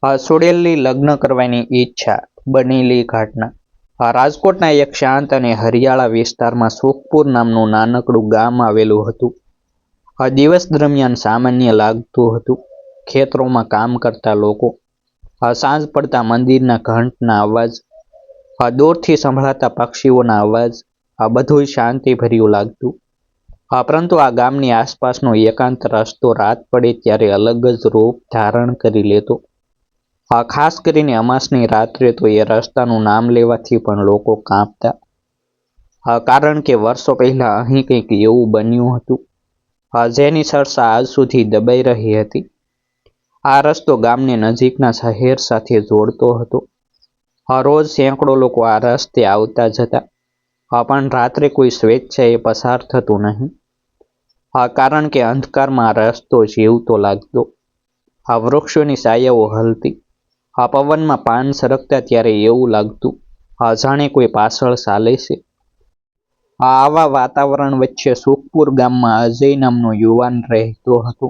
સુડેલની લગ્ન કરવાની ઈચ્છા બનેલી ઘટના। રાજકોટના એક શાંત અને હરિયાળા વિસ્તારમાં સુખપુર નામનું નાનકડું ગામ આવેલું હતું। દિવસ દરમિયાન સામાન્ય લાગતું હતું। ખેતરોમાં કામ કરતા લોકો, સાંજ પડતા મંદિરના ઘંટના અવાજ, દૂરથી સંભળાતા પક્ષીઓના અવાજ, આ બધું શાંતિભર્યું લાગતું। પરંતુ આ ગામની આસપાસનો એકાંત રસ્તો રાત પડે ત્યારે અલગ જ રૂપ ધારણ કરી લેતો। ખાસ કરીને અમાસની રાત્રે તો એ રસ્તાનું નામ લેવાથી પણ લોકો કાંપતા। કારણ કે વર્ષો પહેલા અહીં કંઈક એવું બન્યું હતું જેની ચર્ચા આજ સુધી દબાઈ રહી હતી। આ રસ્તો ગામને નજીકના શહેર સાથે જોડતો હતો। રોજ સેંકડો લોકો આ રસ્તે આવતા જતા, પણ રાત્રે કોઈ સ્વેચ્છાએ પસાર થતું નહીં। કારણ કે અંધકારમાં આ રસ્તો જીવતો લાગતો। વૃક્ષોની છાયાઓ હલતી, પવનમાં પાન સરકતા ત્યારે એવું લાગતું જાણે કોઈ પાછળ ચાલે છે। આવા વાતાવરણ વચ્ચે સુખપુર ગામમાં અજય નામનો યુવાન રહેતો હતો।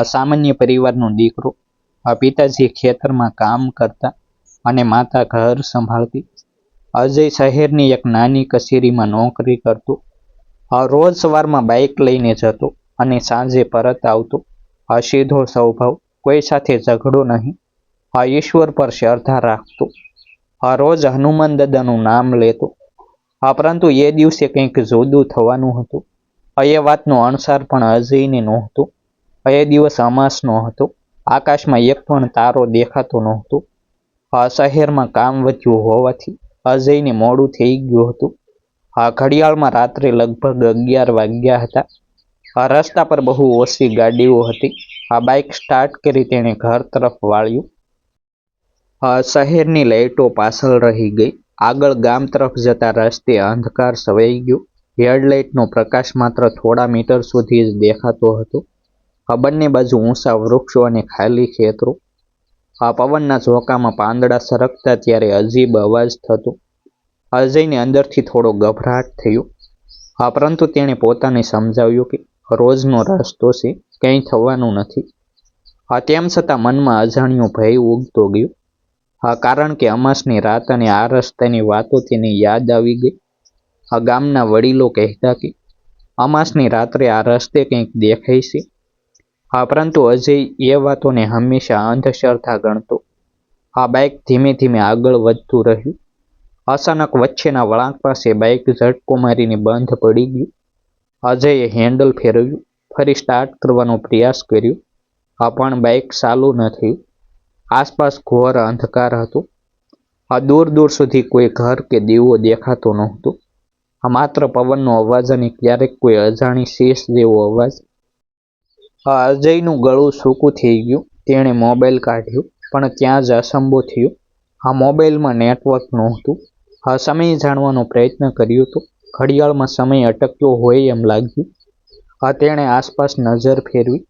સામાન્ય પરિવારનો દીકરો। પિતાજી ખેતરમાં કામ કરતા અને માતા ઘર સંભાળતી। અજય શહેરની એક નાની કચેરીમાં નોકરી કરતો। રોજ સવારમાં બાઇક લઈને જતો અને સાંજે પરત આવતો। સીધો સ્વભાવ, કોઈ સાથે ઝઘડો નહીં, ઈશ્વર પર શ્રદ્ધા રાખતો। રોજ હનુમાન દાદાનું નામ લેતો। પરંતુ એ દિવસે કંઈક જુદું થવાનું હતું। એ વાતનો અણસાર પણ અજયને નહોતો। એ દિવસ અમાસનો હતો। આકાશમાં એક પણ તારો દેખાતો નહોતો। શહેરમાં કામ વધ્યું હોવાથી અજયને મોડું થઈ ગયું હતું। ઘડિયાળમાં રાત્રે લગભગ 11 વાગ્યા હતા। રસ્તા પર બહુ ઓછી ગાડીઓ હતી। બાઇક સ્ટાર્ટ કરી તેણે ઘર તરફ વાળ્યું। શહેરની લાઇટો પાછળ રહી ગઈ। આગળ ગામ તરફ જતા રસ્તે અંધકાર છવાઈ ગયો। હેડલાઇટનો પ્રકાશ માત્ર થોડા મીટર સુધી જ દેખાતો હતો। બંને બાજુ ઊંચા વૃક્ષો અને ખાલી ખેતરો। પવનના ઝોકામાં પાંદડા સરકતા ત્યારે અજીબ અવાજ થતો। અજયને અંદરથી થોડો ગભરાટ થયો। પરંતુ તેણે પોતાને સમજાવ્યું કે રોજનો રસ્તો છે, કંઈ થવાનું નથી। તેમ છતાં મનમાં અજાણ્યો ભય ઉગતો ગયો। કારણ કે અમાસની રાત અને આ રસ્તાની વાતો તેને યાદ આવી ગઈ। ગામના વડીલો કહેતા કે અમાસની રાત્રે આ રસ્તે કંઈક દેખાય છે। પરંતુ અજય એ વાતોને હંમેશા અંધશ્રદ્ધા ગણતો। બાઇક ધીમે ધીમે આગળ વધતું રહ્યું। અચાનક વચ્ચેના વળાંક પાસે બાઇક ઝટકો મારીને બંધ પડી ગયું। અજયે હેન્ડલ ફેરવ્યું, ફરી સ્ટાર્ટ કરવાનો પ્રયાસ કર્યો, પણ બાઇક ચાલુ ન થયું। આસપાસ ઘોર અંધકાર હતો। દૂર દૂર સુધી કોઈ ઘર કે દીવો દેખાતો નહોતો। માત્ર પવનનો અવાજ અને ક્યારેક કોઈ અજાણી શેષ જેવો અવાજ। અજયનું ગળું સૂકું થઈ ગયું। તેણે મોબાઈલ કાઢ્યો, પણ ત્યાં જ અસંબો થયો। મોબાઈલમાં નેટવર્ક નહોતું। સમય જાણવાનો પ્રયત્ન કર્યો તો ઘડિયાળમાં સમય અટક્યો હોય એમ લાગ્યું। તેણે આસપાસ નજર ફેરવી।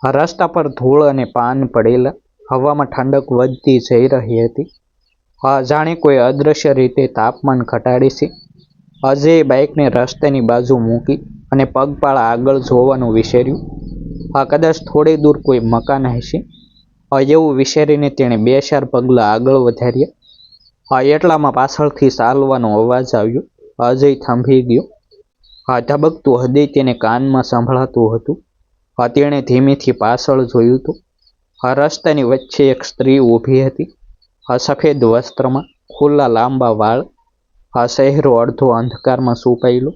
રસ્તા પર ધૂળ અને પાન પડેલા। હવામાં ઠંડક વધતી જઈ રહી હતી। જાણે કોઈ અદૃશ્ય રીતે તાપમાન ઘટાડે છે। અજયે બાઇકને રસ્તાની બાજુ મૂકી અને પગપાળા આગળ જોવાનું વિચાર્યું। કદાચ થોડે દૂર કોઈ મકાન હશે। એવું વિચારીને તેણે 2-4 પગલાં આગળ વધાર્યા। એટલામાં પાછળથી ચાલવાનો અવાજ આવ્યો। અજય થંભી ગયો। ધબકતું હૃદય તેને કાનમાં સંભળાતું હતું। તેણે ધીમેથી પાછળ જોયું તો રસ્તાની વચ્ચે એક સ્ત્રી ઊભી હતી। સફેદ વસ્ત્રમાં, ખુલ્લા લાંબા વાળ, ચહેરો અડધો અંધકારમાં છુપાયેલો।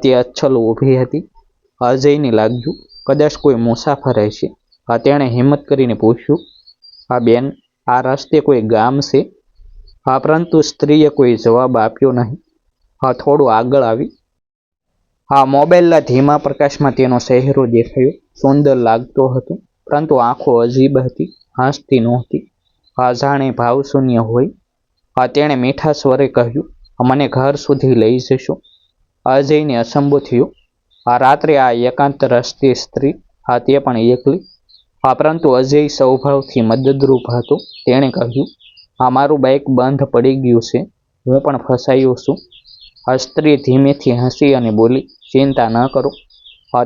તે અચ્છલ ઊભી હતી। અજયને લાગ્યું કદાચ કોઈ મુસાફર હશે। તેણે હિંમત કરીને પૂછ્યું, બેન, આ રસ્તે કોઈ ગામ છે? પરંતુ સ્ત્રીએ કોઈ જવાબ આપ્યો નહીં। થોડું આગળ આવી। મોબાઈલના ધીમા પ્રકાશમાં તેનો ચહેરો દેખાયો। સુંદર લાગતો હતો, પરંતુ આંખો અજીબ હતી, હસતી નહોતી, જાણે ભાવશૂન્ય હોય। તેણે મીઠા સ્વરે કહ્યું, મને ઘર સુધી લઈ જશો? અજયને અસંબો થયો। રાત્રે આ એકાંત રસ્તે સ્ત્રી, તે પણ એકલી। પરંતુ અજય સ્વભાવથી મદદરૂપ હતો। તેણે કહ્યું, મારું બાઇક બંધ પડી ગયું છે, હું પણ ફસાયો છું। સ્ત્રી ધીમેથી હસી અને બોલી, ચિંતા ન કરો,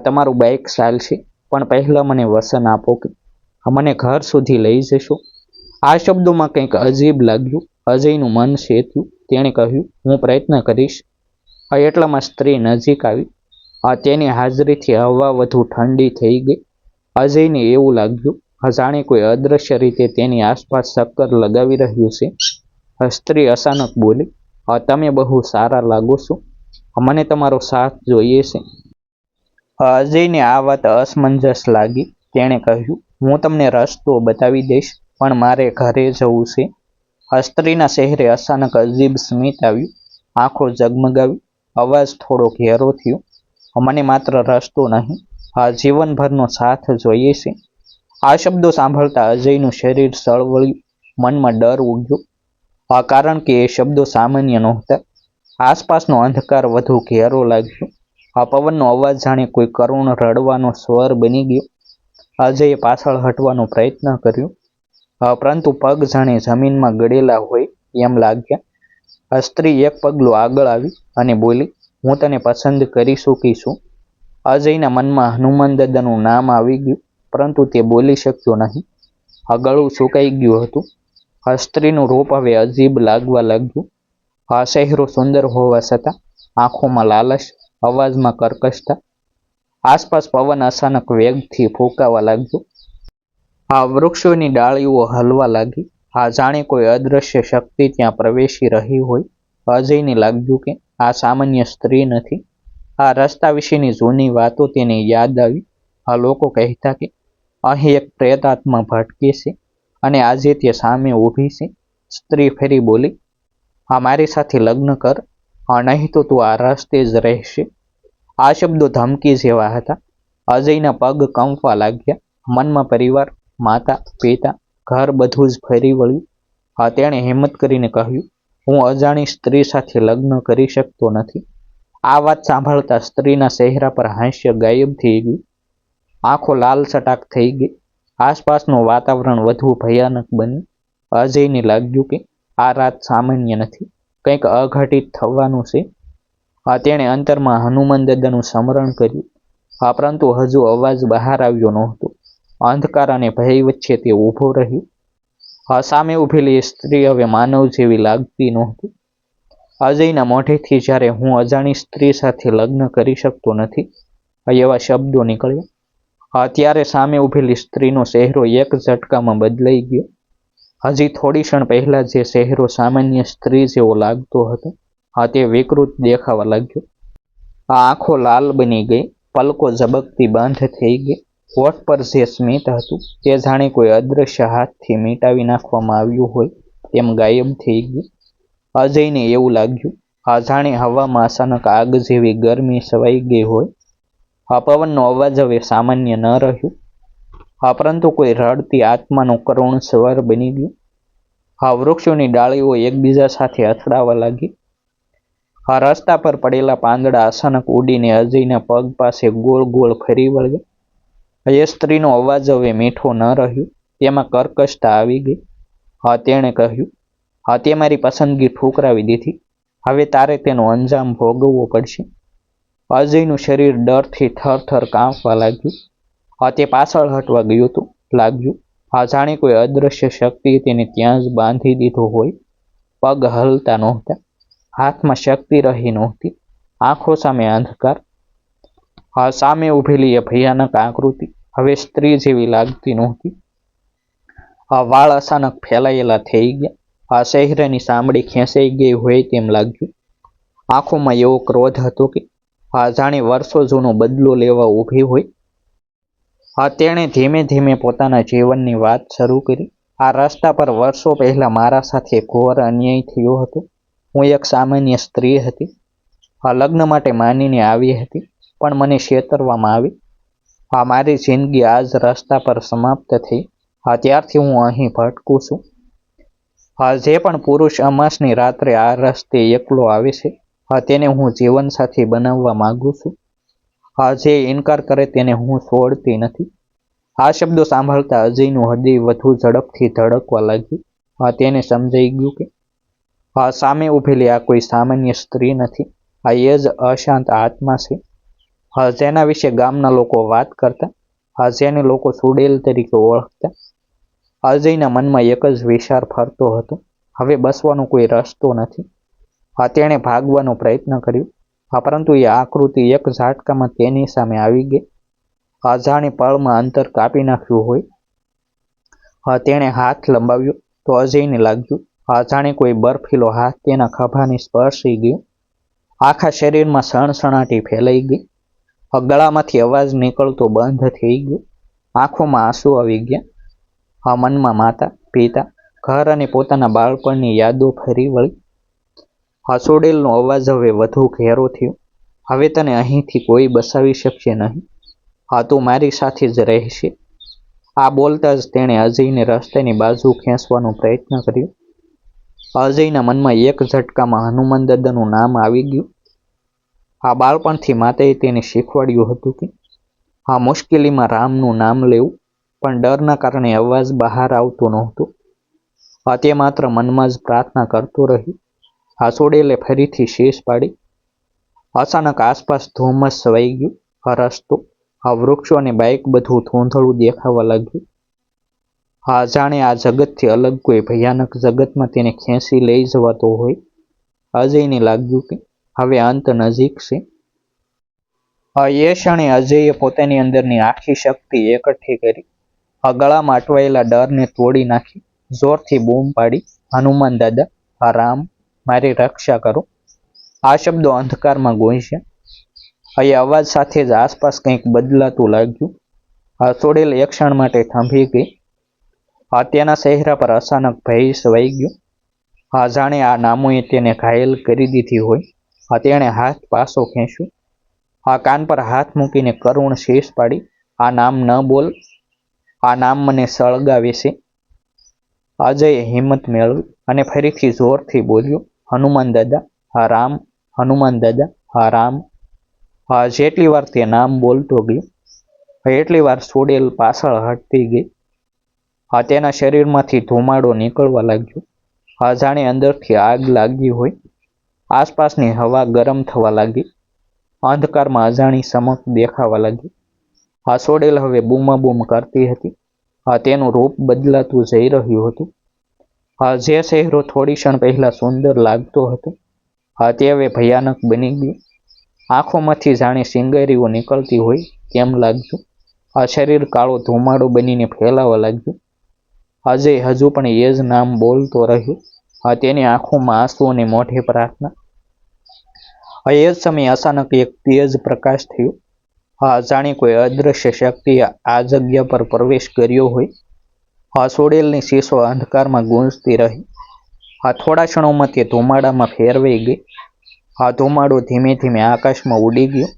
તમારું બાઇક ચાલશે, પણ પહેલાં મને વચન આપો કે મને ઘર સુધી લઈ જશો। આ શબ્દોમાં કંઈક અજીબ લાગ્યું. અજયનું મન શેત્યું. તેણે કહ્યું, હું પ્રયત્ન કરીશ. એટલામાં સ્ત્રી નજીક આવી. તેની હાજરીથી હવા વધુ ઠંડી થઈ ગઈ. અજયને એવું લાગ્યું જાણે કોઈ અદૃશ્ય રીતે તેની આસપાસ ચક્કર લગાવી રહ્યું છે. સ્ત્રી અચાનક બોલી, તમે બહુ સારા લાગો છો. મને તમારો સાથ જોઈએ છે. અજયને આ વાત અસમંજસ લાગી. તેણે કહ્યું, હું તમને રસ્તો બતાવી દઈશ, પણ મારે ઘરે જવું છે. સ્ત્રીના ચહેરે અચાનક અજીબ સ્મિત આવ્યું. આંખો ઝગમગાવી. અવાજ થોડો ઘેરો થયો. મને માત્ર રસ્તો નહીં, જીવનભરનો સાથ જોઈએ છે. આ શબ્દો સાંભળતા અજયનું શરીર સળવળ્યું. મનમાં ડર ઉગ્યો. કારણ કે એ શબ્દો સામાન્ય નહોતા. આસપાસનો અંધકાર વધુ ઘેરો લાગ્યો. પવનનો અવાજ જાણે કોઈ કરુણ રડવાનો સ્વર બની ગયો. અજયે પાછળ હટવાનો પ્રયત્ન કર્યો, પરંતુ પગ જાણે જમીનમાં ગળેલા હોય એમ લાગ્યા. સ્ત્રી એક પગલું આગળ આવી અને બોલી, હું તને પસંદ કરી ચૂકી છું. અજયના મનમાં હનુમાન દાદાનું નામ આવી ગયું, પરંતુ તે બોલી શક્યો નહીં. ગળું સુકાઈ ગયું હતું. સ્ત્રીનું રૂપ હવે અજીબ લાગવા લાગ્યું. ચહેરો સુંદર હોવા છતાં આંખોમાં લાલચ, અવાજમાં કર્કશતા. આસપાસ પવન અચાનક વેગથી ફૂંકાવા લાગ્યો. વૃક્ષોની ડાળીઓ હલવા લાગી. જાણે કોઈ અદૃશ્ય શક્તિ ત્યાં પ્રવેશી રહી હોય. અજયને લાગ્યું કે આ સામાન્ય સ્ત્રી નથી. આ રસ્તા વિશેની જૂની વાતો તેને યાદ આવી. લોકો કહેતા કે અહીં એક પ્રેત આત્મા ભટકે છે અને આજે તે સામે ઊભી છે. સ્ત્રી ફરી બોલી, મારી સાથે લગ્ન કર, નહીં તો તું આ રસ્તે જ રહેશે. આ શબ્દો ધમકી જેવા હતા. અજયના પગ કંપવા લાગ્યા. મનમાં પરિવાર, માતા, પિતા, ઘર બધું જ ફરી વળ્યું. તેણે હિંમત કરીને કહ્યું, હું અજાણી સ્ત્રી સાથે લગ્ન કરી શકતો નથી. આ વાત સાંભળતા સ્ત્રીના ચહેરા પર હાસ્ય ગાયબ થઈ ગયું. આંખો લાલ ચટાક થઈ ગઈ. આસપાસનું વાતાવરણ વધુ ભયાનક બન્યું. અજયને લાગ્યું કે આ રાત સામાન્ય નથી, કંઈક અઘટિત થવાનું છે. તેણે અંતરમાં હનુમાન દાદાનું સ્મરણ કર્યું, પરંતુ હજુ અવાજ બહાર આવ્યો નહોતો. અંધકાર અને ભય વચ્ચે તે ઊભો રહ્યો. સામે ઊભેલી સ્ત્રી હવે માનવ જેવી લાગતી નહોતી. અજયના મોઢેથી જ્યારે હું અજાણી સ્ત્રી સાથે લગ્ન કરી શકતો નથી એવા શબ્દો નીકળ્યા, ત્યારે સામે ઊભેલી સ્ત્રીનો ચહેરો એક ઝટકામાં બદલાઈ ગયો. હજી થોડી ક્ષણ પહેલા જે ચહેરો સામાન્ય સ્ત્રી જેવો લાગતો હતો, તે વિકૃત દેખાવા લાગ્યો. આંખો લાલ બની ગઈ. પલકો ઝબકતી બંધ થઈ ગઈ. હોઠ પર જે સ્મિત હતું તે જાણે કોઈ અદૃશ્ય હાથથી મિટાવી નાખવામાં આવ્યું હોય તેમ ગાયબ થઈ ગયું. અજયને એવું લાગ્યું જાણે હવામાં અચાનક આગ જેવી ગરમી છવાઈ ગઈ હોય. પવનનો અવાજ હવે સામાન્ય ન રહ્યો, પરંતુ કોઈ રડતી આત્માનો કરુણ સ્વર બની ગયો. વૃક્ષોની ડાળીઓ એકબીજા સાથે અથડાવા લાગી. રસ્તા પર પડેલા પાંદડા અચાનક ઉડીને અજયના પગ પાસે ગોળ ગોળ ફરી વળ્યા. એ સ્ત્રીનો અવાજ હવે મીઠો ન રહ્યો, તેમાં કર્કશતા આવી ગઈ. તેણે કહ્યું, તે મારી પસંદગી ઠુકરાવી દીધી. હવે તારે તેનો અંજામ ભોગવવો પડશે. અજયનું શરીર ડરથી થરથર કાંપવા લાગ્યું. તે પાછળ હટવા લાગ્યું. જાણે કોઈ અદૃશ્ય શક્તિ તેને ત્યાં જ બાંધી દીધો હોય. પગ હલતા નહોતા, હાથમાં શક્તિ રહી નહોતી. આંખો સામે અંધકાર. સામે ઊભેલી એ ભયાનક આકૃતિ હવે સ્ત્રી જેવી લાગતી નહોતી. વાળ અચાનક ફેલાયેલા થઈ ગયા. ચહેરાની ચામડી ખેંચાઈ ગઈ હોય તેમ લાગ્યું. આંખોમાં એવો ક્રોધ હતો કે જાણે વર્ષો જૂનો બદલો લેવા ઊભી હોય. તેણે ધીમે ધીમે પોતાના જીવનની વાત શરૂ કરી. આ રસ્તા પર વર્ષો પહેલા મારા સાથે ઘોર અન્યાય થયો હતો. હું એક સામાન્ય સ્ત્રી હતી. લગ્ન માટે માનીને આવી હતી, પણ મને છેતરવામાં આવી. મારી જિંદગી આ જ રસ્તા પર સમાપ્ત થઈ. ત્યારથી હું અહીં ભટકું છું. જે પણ પુરુષ અમાસની રાત્રે આ રસ્તે એકલો આવે છે, તેને હું જીવનસાથી બનાવવા માંગુ છું. જે ઇનકાર કરે તેને હું છોડતી નથી. આ શબ્દો સાંભળતા અજયનું હૃદય વધુ ઝડપથી ધડકવા લાગ્યું. તેને સમજાઈ ગયું કે સામે ઊભેલી આ કોઈ સામાન્ય સ્ત્રી નથી. આ એ જ અશાંત આત્મા છે, જેના વિશે ગામના લોકો વાત કરતા, જેને લોકો સુડેલ તરીકે ઓળખતા. અજયના મનમાં એક જ વિચાર ફરતો હતો, હવે બસવાનો કોઈ રસ્તો નથી. તેણે ભાગવાનો પ્રયત્ન કર્યો, પરંતુ એ આકૃતિ એક ઝાટકામાં તેની સામે આવી ગઈ. જાણે પળમાં અંતર કાપી નાખ્યું હોય. તેણે હાથ લંબાવ્યો તો અજયને લાગ્યું જાણે કોઈ બર્ફીલો હાથ તેના ખભાને સ્પર્શી ગયો. આખા શરીરમાં સણસણાટી ફેલાઈ ગઈ. ગળામાંથી અવાજ નીકળતો બંધ થઈ ગયો. આંખોમાં આંસુ આવી ગયા. મનમાં માતા, પિતા, ઘર અને પોતાના બાળપણની યાદો ફરી વળી. સોડેલનો અવાજ હવે વધુ ઘેરો થયો. હવે તને અહીંથી કોઈ બસાવી શકશે નહીં. તું મારી સાથે જ રહેશે. આ બોલતા જ તેણે અજયને રસ્તાની બાજુ ખેંચવાનો પ્રયત્ન કર્યો. અજયના મનમાં એક ઝટકામાં હનુમાન દાદાનું નામ આવી ગયું. બાળપણથી માતાએ તેને શીખવાડ્યું હતું કે મુશ્કેલીમાં રામનું નામ લેવું, પણ ડરના કારણે અવાજ બહાર આવતો નહોતો. તે માત્ર મનમાં જ પ્રાર્થના કરતો રહ્યો. સોડેલે ફરીથી શીશ પાડી. અચાનક આસપાસ ધુમ્મસ છવાઈ ગયું. રસ્તો, વૃક્ષો અને બાઇક બધું ધૂંધળું દેખાવા લાગ્યું. જાણે આ જગતથી અલગ કોઈ ભયાનક જગતમાં તેને ખેંચી લઈ જવાતો હોય. અજયને લાગ્યું કે હવે અંત નજીક છે. એ ક્ષણે અજયે પોતાની અંદરની આખી શક્તિ એકઠી કરી. ગળામાં અટવાયેલા ડરને તોડી નાખી જોરથી બૂમ પાડી, હનુમાન દાદા, રામ, મારી રક્ષા કરો. આ શબ્દો અંધકારમાં ગૂંજ્યા. એ અવાજ સાથે જ આસપાસ કંઈક બદલાતું લાગ્યું. સોડેલ એક ક્ષણ માટે થંભી ગઈ. તેના ચહેરા પર અચાનક ભય છવાઈ ગયો. જાણે આ નામોએ તેને ઘાયલ કરી દીધી હોય. તેણે હાથ પાછો ખેંચ્યો. કાન પર હાથ મૂકીને કરુણ શીશ પાડી. આ નામ ન બોલ, આ નામ મને સળગાવે છે. અજયે હિંમત મેળવી અને ફરીથી જોરથી બોલ્યો, હનુમાન દાદા, રામ, હનુમાન દાદા, રામ. જેટલી વાર તે નામ બોલતો ગયો એટલી વાર સોડેલ પાછળ હટતી ગઈ. તેના શરીરમાંથી ધુમાડો નીકળવા લાગ્યો. જાણે અંદરથી આગ લાગી હોય. આસપાસની હવા ગરમ થવા લાગી. અંધકારમાં અજાણી ચમક દેખાવા લાગી. સોડેલ હવે બૂમાબૂમ કરતી હતી. તેનું રૂપ બદલાતું જઈ રહ્યું હતું. જે ચહેરો થોડી ક્ષણ પહેલા સુંદર લાગતો હતો, તે હવે ભયાનક બની ગયો. આંખોમાંથી જાણે સિંગારીઓ નીકળતી હોય તેમ લાગ્યું. શરીર કાળો ધુમાડો બનીને ફેલાવા લાગ્યું. અજય હજુ પણ એ જ નામ બોલતો રહ્યો. તેની આંખોમાં આંસુ અને મોઢે પ્રાર્થના. એ જ સમયે અચાનક એક તેજ પ્રકાશ થયો. જાણે કોઈ અદૃશ્ય શક્તિએ આ જગ્યા પર પ્રવેશ કર્યો હોય. સોડેલની શીશો અંધકારમાં ગૂંજતી રહી. થોડા ક્ષણોમાં તે ધુમાડામાં ફેરવાઈ ગઈ. ધુમાડો ધીમે ધીમે આકાશમાં ઉડી ગયો.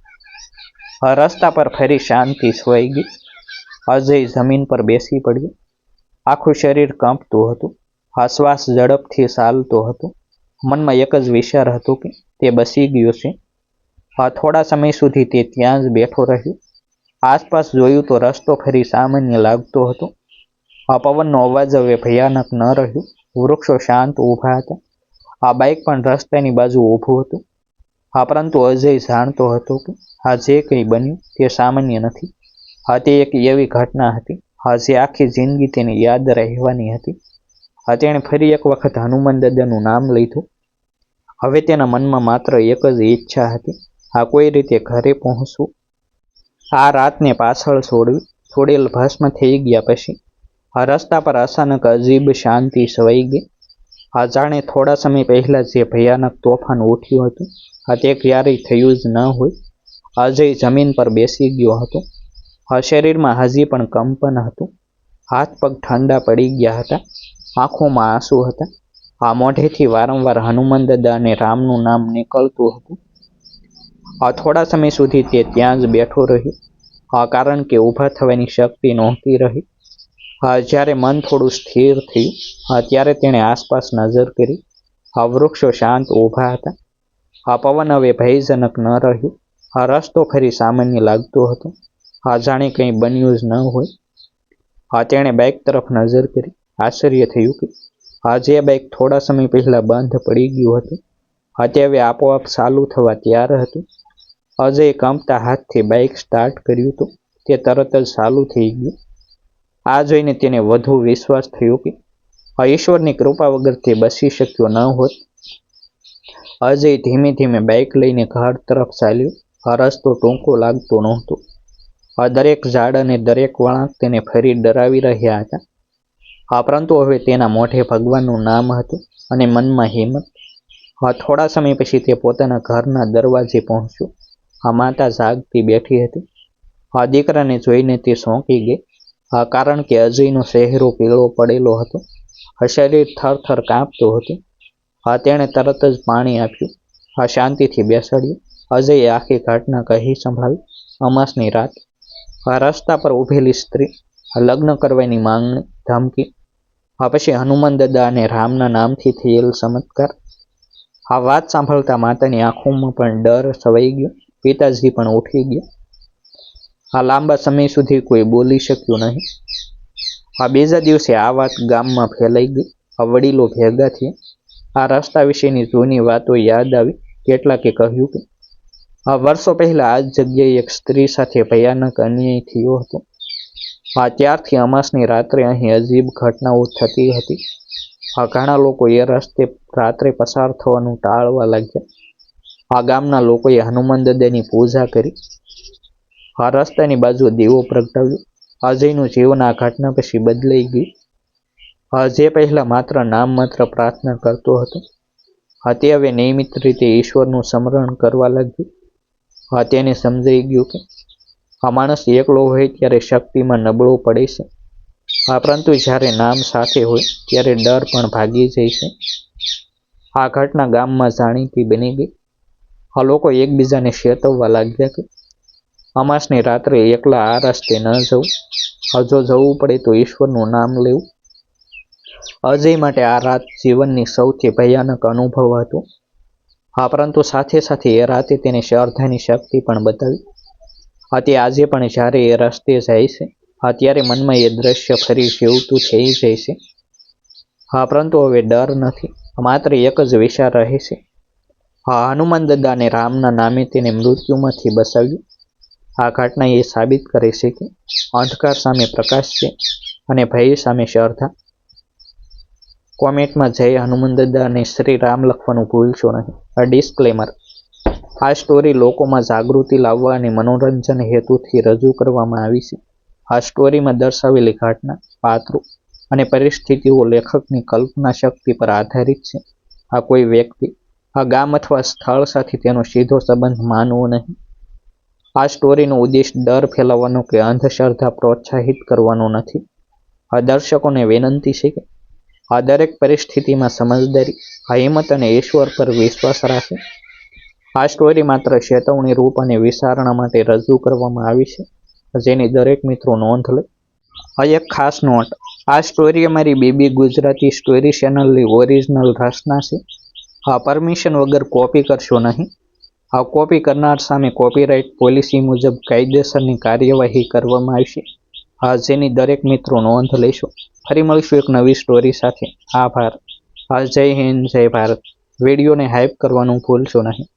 રસ્તા પર ફરી શાંતિ છવાઈ ગઈ. અજય જમીન પર બેસી પડ્યો. આખું શરીર કંપતું હતું. શ્વાસ ઝડપથી ચાલતો હતો. મનમાં એક જ વિચાર હતો કે તે બસી ગયો છે. થોડા સમય સુધી તે ત્યાં જ બેઠો રહ્યો. આસપાસ જોયું તો રસ્તો ફરી સામાન્ય લાગતો હતો. પવનનો અવાજ હવે ભયાનક ન રહ્યો. વૃક્ષો શાંત ઊભા હતા. બાઇક પણ રસ્તાની બાજુ ઊભું હતું. પરંતુ અજય જાણતો હતો કે જે કંઈ બન્યું તે સામાન્ય નથી. તે એક એવી ઘટના હતી જે આખી જિંદગી તેને યાદ રહેવાની હતી. તેણે ફરી એક વખત હનુમાન દાદાનું નામ લીધું. હવે તેના મનમાં માત્ર એક જ ઈચ્છા હતી, કોઈ રીતે ઘરે પહોંચવું. આ રાતને પાછળ છોડવી. છોડેલ ભસ્મ થઈ ગયા પછી રસ્તા પર અચાનક અજીબ શાંતિ છવાઈ ગઈ. જાણે થોડા સમય પહેલા જે ભયાનક તોફાન ઉઠ્યું હતું તે ક્યારેય થયું જ ન હોય. અજય જમીન પર બેસી ગયો હતો. શરીરમાં હજી પણ કંપન હતું. હાથ પગ ઠંડા પડી ગયા હતા. આંખોમાં આંસુ હતા. મોઢેથી વારંવાર હનુમાન દાદા અને રામનું નામ નીકળતું હતું. થોડા સમય સુધી તે ત્યાં જ બેઠો રહ્યો, કારણ કે ઊભા થવાની શક્તિ નહોતી રહી. જ્યારે મન થોડું સ્થિર થયું ત્યારે તેણે આસપાસ નજર કરી. વૃક્ષો શાંત ઊભા હતા. પવન હવે ભયજનક ન રહ્યો. રસ્તો ફરી સામાન્ય લાગતો હતો. જાણે કંઈ બન્યું જ ન હોય. તેણે બાઇક તરફ નજર કરી. આશ્ચર્ય થયું કે જે બાઇક થોડા સમય પહેલા બંધ પડી ગયું હતું તે હવે આપોઆપ ચાલુ થવા તૈયાર હતું. અજયે કંપતા હાથથી બાઇક સ્ટાર્ટ કર્યું તો તે તરત જ ચાલુ થઈ ગયું. આ જોઈને તેને વધુ વિશ્વાસ થયો કે ઈશ્વરની કૃપા વગર તે બચી શક્યો ન હોત. અજય ધીમે ધીમે બાઇક લઈને ઘર તરફ ચાલ્યો. આ રસ્તો ટૂંકો લાગતો નહોતો. દરેક ઝાડ અને દરેક વળાંક તેને ફરી ડરાવી રહ્યા હતા. પરંતુ હવે તેના મોઢે ભગવાનનું નામ હતું અને મનમાં હિંમત. થોડા સમય પછી તે પોતાના ઘરના દરવાજે પહોંચ્યો. માતા જાગતી બેઠી હતી. દીકરાને જોઈને તે ચોંકી ગઈ, કારણ કે અજયનો ચહેરો પીળો પડેલો હતો. શરીર થરથર કાંપતું હતું. તેણે તરત જ પાણી આપ્યું. શાંતિથી બેસાડ્યો. અજયે આખી ઘટના કહી સંભળાવી. અમાસની રાત, રસ્તા પર ઊભેલી સ્ત્રી, લગ્ન કરવાની માંગણી, ધમકી, પછી હનુમાન દાદા અને રામના નામથી થયેલ ચમત્કાર. આ વાત સાંભળતા માતાની આંખોમાં પણ ડર છવાઈ ગયો. પિતાજી પણ ઉઠી ગયા. લાંબા સમય સુધી કોઈ બોલી શક્યું નહીં. બીજા દિવસે આ વાત ગામમાં ફેલાઈ ગઈ. વડીલો ભેગા થયા. આ રસ્તા વિશેની જૂની વાતો યાદ આવી. કેટલાકે કહ્યું કે વર્ષો પહેલા આ જ જગ્યાએ એક સ્ત્રી સાથે ભયાનક અન્યાય થયો હતો. ત્યારથી અમાસની રાત્રે અહીં અજીબ ઘટનાઓ થતી હતી. ઘણા લોકો એ રસ્તે રાત્રે પસાર થવાનું ટાળવા લાગ્યા. ગામના લોકોએ હનુમાન દાદાની પૂજા કરી. રસ્તાની બાજુ દીવો પ્રગટાવ્યો. અજયનું જીવન આ ઘટના પછી બદલાઈ ગયું. જે પહેલા માત્ર નામ માત્ર પ્રાર્થના કરતો હતો, તે હવે નિયમિત રીતે ઈશ્વરનું સ્મરણ કરવા લાગ્યું. તેને સમજાઈ ગયું કે માણસ એકલો હોય ત્યારે શક્તિમાં નબળો પડે છે, પરંતુ જ્યારે નામ સાથે હોય ત્યારે ડર પણ ભાગી જાય છે. આ ઘટના ગામમાં જાણીતી બની ગઈ. લોકો એકબીજાને ચેતવવા લાગ્યા કે અમાસની રાત્રે એકલા આ રસ્તે ન જવું. જો જવું પડે તો ઈશ્વરનું નામ લેવું. અજય માટે આ રાત જીવનની સૌથી ભયાનક અનુભવ હતો. પરંતુ સાથે સાથે એ રાતે તેને શ્રદ્ધાની શક્તિ પણ બતાવી. તે આજે પણ જ્યારે એ રસ્તે જાય છે, ત્યારે મનમાં એ દ્રશ્ય ફરી જીવતું થઈ જાય છે. પરંતુ હવે ડર નથી, માત્ર એક જ વિચાર રહે છે. હનુમાન દાદા અને રામના નામે તેને મૃત્યુમાંથી બચાવ્યું. આ ઘટના એ સાબિત કરે છે કે અંધકાર સામે પ્રકાશ છે અને ભય સામે શ્રદ્ધા. કોમેન્ટમાં જય હનુમાન દાદા અને શ્રી રામ લખવાનું ભૂલશો નહીં. ડિસ્ક્લેમર: આ સ્ટોરી લોકોમાં જાગૃતિ લાવવા અને મનોરંજન હેતુથી રજૂ કરવામાં આવી છે. આ સ્ટોરીમાં દર્શાવેલી ઘટના, પાત્રો અને પરિસ્થિતિઓ લેખકની કલ્પના શક્તિ પર આધારિત છે. આ કોઈ વ્યક્તિ, ગામ અથવા સ્થળ સાથે તેનો સીધો સંબંધ માનવો નહીં. આ સ્ટોરીનો ઉદ્દેશ ડર ફેલાવવાનો કે અંધશ્રદ્ધા પ્રોત્સાહિત કરવાનો નથી. દર્શકોને વિનંતી છે કે દરેક પરિસ્થિતિમાં સમજદારી, હિંમત અને ઈશ્વર પર વિશ્વાસ રાખે. આ સ્ટોરી માત્ર ચેતવણી રૂપ અને વિચારણા માટે રજૂ કરવામાં આવી છે, જેની દરેક મિત્રો નોંધ લે. એક ખાસ નોટ: આ સ્ટોરી અમારી બીબી ગુજરાતી સ્ટોરી ચેનલની ઓરિજિનલ રચના છે. પરમિશન વગર કોપી કરશો નહીં. કોપી કરનાર સામે કોપીરાઇટ પોલિસી મુજબ કાયદેસરની કાર્યવાહી કરવામાં આવશે, જેની દરેક મિત્રો નોંધ લેશો. ફરી મળીશું એક નવી સ્ટોરી સાથે. આભાર. જય હિન્દ, જય ભારત. વિડીયોને હાઇપ કરવાનું ભૂલશો નહીં.